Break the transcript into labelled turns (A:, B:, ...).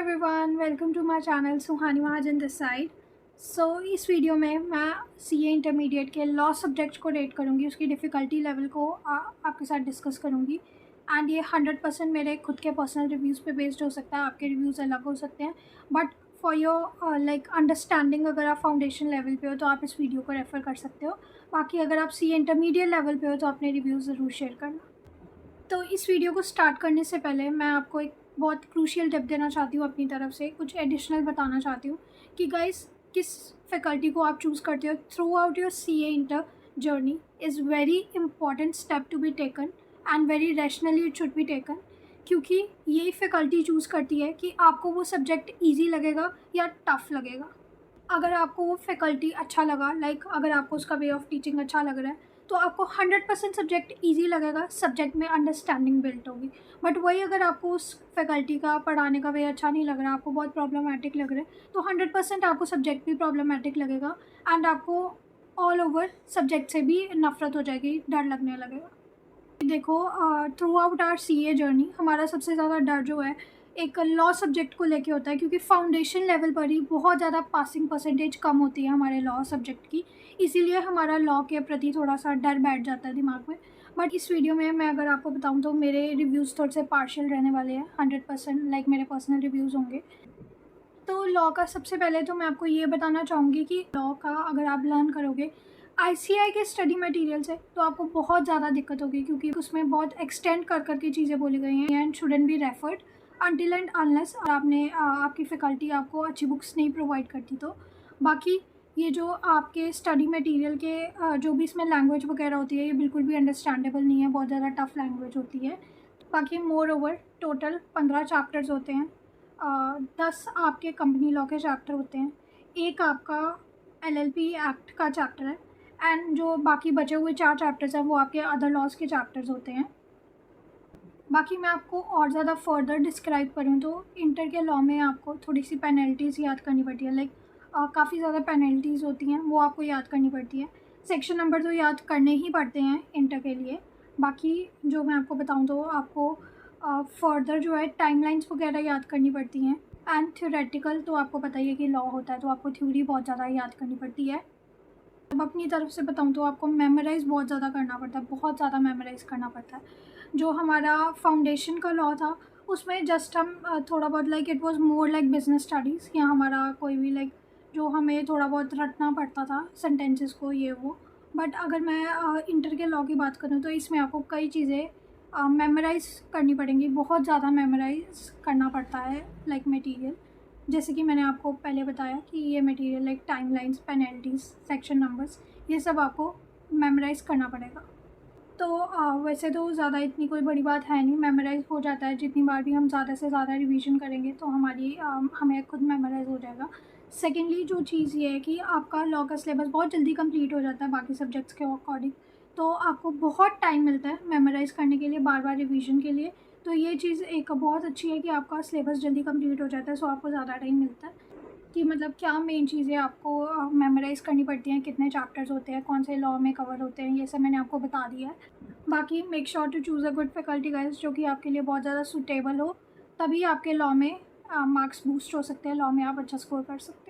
A: Everyone, welcome to my channel Suhani Mahajan this side. इस video में मैं सीए इंटरमीडिएट के लॉ सब्जेक्ट को रेट करूँगी, उसकी डिफ़िकल्टी लेवल को आपके साथ डिस्कस करूँगी। एंड ये 100% मेरे खुद के पर्सनल रिव्यूज़ पे बेस्ड हो सकता है, आपके रिव्यूज़ अलग हो सकते हैं, but for your like understanding अगर आप फाउंडेशन लेवल पे हो तो आप इस वीडियो को रेफ़र कर सकते हो। बाकी अगर आप सीए इंटरमीडिएट लेवल पे हो तो अपने रिव्यूज़ ज़रूर शेयर करना। तो इस वीडियो को स्टार्ट करने से पहले मैं आपको एक बहुत क्रूशियल टिप देना चाहती हूँ अपनी तरफ से, कुछ एडिशनल बताना चाहती हूँ कि गाइस किस फैकल्टी को आप चूज़ करते हो throughout your CA inter journey is very important step to be taken and very rationally it should be taken, क्योंकि यही फैकल्टी चूज़ करती है कि आपको वो सब्जेक्ट ईजी लगेगा या टफ़ लगेगा। अगर आपको वो फैकल्टी अच्छा लगा, लाइक अगर आपको उसका वे ऑफ टीचिंग अच्छा लग रहा है तो आपको 100% सब्जेक्ट इजी लगेगा, सब्जेक्ट में अंडरस्टैंडिंग बिल्ट होगी। बट वही अगर आपको उस फैकल्टी का पढ़ाने का वे अच्छा नहीं लग रहा, आपको बहुत प्रॉब्लमेटिक लग रहा है, तो 100% आपको सब्जेक्ट भी प्रॉब्लमेटिक लगेगा एंड आपको ऑल ओवर सब्जेक्ट से भी नफ़रत हो जाएगी, डर लगने लगेगा। देखो, throughout our CA journey हमारा सबसे ज़्यादा डर जो है एक लॉ सब्जेक्ट को लेके होता है, क्योंकि फाउंडेशन लेवल पर ही बहुत ज़्यादा पासिंग परसेंटेज कम होती है हमारे लॉ सब्जेक्ट की, इसीलिए हमारा लॉ के प्रति थोड़ा सा डर बैठ जाता है दिमाग में। बट इस वीडियो में मैं अगर आपको बताऊं तो मेरे रिव्यूज़ थोड़े से पार्शियल रहने वाले हैं, 100% लाइक मेरे पर्सनल रिव्यूज़ होंगे। तो लॉ का सबसे पहले तो मैं आपको ये बताना चाहूँगी कि लॉ का अगर आप लर्न करोगे आईसीएआई के स्टडी मटेरियल से तो आपको बहुत ज़्यादा दिक्कत होगी, क्योंकि उसमें बहुत एक्सटेंड कर करके चीज़ें बोली गई हैं and shouldn't be referred until and unless आपने आपकी फैकल्टी आपको अच्छी बुक्स नहीं प्रोवाइड करती। तो बाकी ये जो आपके स्टडी मटेरियल के जो भी इसमें लैंग्वेज वगैरह होती है ये बिल्कुल भी अंडरस्टैंडेबल नहीं है, बहुत ज़्यादा टफ लैंग्वेज होती है। बाकी मोर ओवर टोटल 15 चैप्टर्स होते हैं, 10 आपके कंपनी लॉ के चैप्टर होते हैं, एक आपका एलएलपी एक्ट का चैप्टर है एंड जो बाकी बचे हुए 4 चैप्टर्स हैं वो आपके अदर लॉज के चैप्टर्स होते हैं। बाकी मैं आपको और ज़्यादा फर्दर डिस्क्राइब करूँ तो इंटर के लॉ में आपको थोड़ी सी पेनल्टीज़ याद करनी पड़ती है, लाइक काफ़ी ज़्यादा पेनल्टीज़ होती हैं, वो आपको याद करनी पड़ती है। सेक्शन नंबर तो याद करने ही पड़ते हैं इंटर के लिए। बाकी जो मैं आपको बताऊँ तो आपको फर्दर जो है टाइमलाइंस वगैरह याद करनी पड़ती हैं एंड थ्योरेटिकल तो आपको पता ही है कि लॉ होता है तो आपको थ्योरी बहुत ज़्यादा याद करनी पड़ती है। अब अपनी तरफ से बताऊँ तो आपको मेमोराइज़ बहुत ज़्यादा करना पड़ता है, बहुत ज़्यादा मेमोराइज़ करना पड़ता है। जो हमारा फाउंडेशन का लॉ था उसमें जस्ट हम थोड़ा बहुत like it was more like business studies, या हमारा कोई भी लाइक जो हमें थोड़ा बहुत रटना पड़ता था सेंटेंसेस को ये वो। बट अगर मैं इंटर के लॉ की बात करूँ तो इसमें आपको कई चीज़ें मेमोराइज़ करनी पड़ेंगी, बहुत ज़्यादा मेमोराइज़ करना पड़ता है लाइक मटीरियल। जैसे कि मैंने आपको पहले बताया कि ये material like timelines, penalties, section numbers, ये सब आपको मेमोराइज़ करना पड़ेगा। तो वैसे तो ज़्यादा इतनी कोई बड़ी बात है नहीं, मेमोराइज़ हो जाता है, जितनी बार भी हम ज़्यादा से ज़्यादा रिवीजन करेंगे तो हमें खुद मेमोराइज़ हो जाएगा। सेकेंडली जो चीज़ ये है कि आपका लॉ का सिलेबस बहुत जल्दी कंप्लीट हो जाता है बाकी सब्जेक्ट्स के अकॉर्डिंग, तो आपको बहुत टाइम मिलता है मेमोराइज़ करने के लिए, बार बार रिवीजन के लिए। तो ये चीज़ एक बहुत अच्छी है कि आपका सिलेबस जल्दी कंप्लीट हो जाता है, सो आपको ज़्यादा टाइम मिलता है कि मतलब क्या मेन चीज़ें आपको मेमोराइज़ करनी पड़ती हैं, कितने चैप्टर्स होते हैं, कौन से लॉ में कवर होते हैं, ये सब मैंने आपको बता दिया है। बाकी make sure to choose a good faculty guys जो कि आपके लिए बहुत ज़्यादा सूटेबल हो, तभी आपके लॉ में मार्क्स बूस्ट हो सकते हैं, लॉ में आप अच्छा स्कोर कर सकते हो।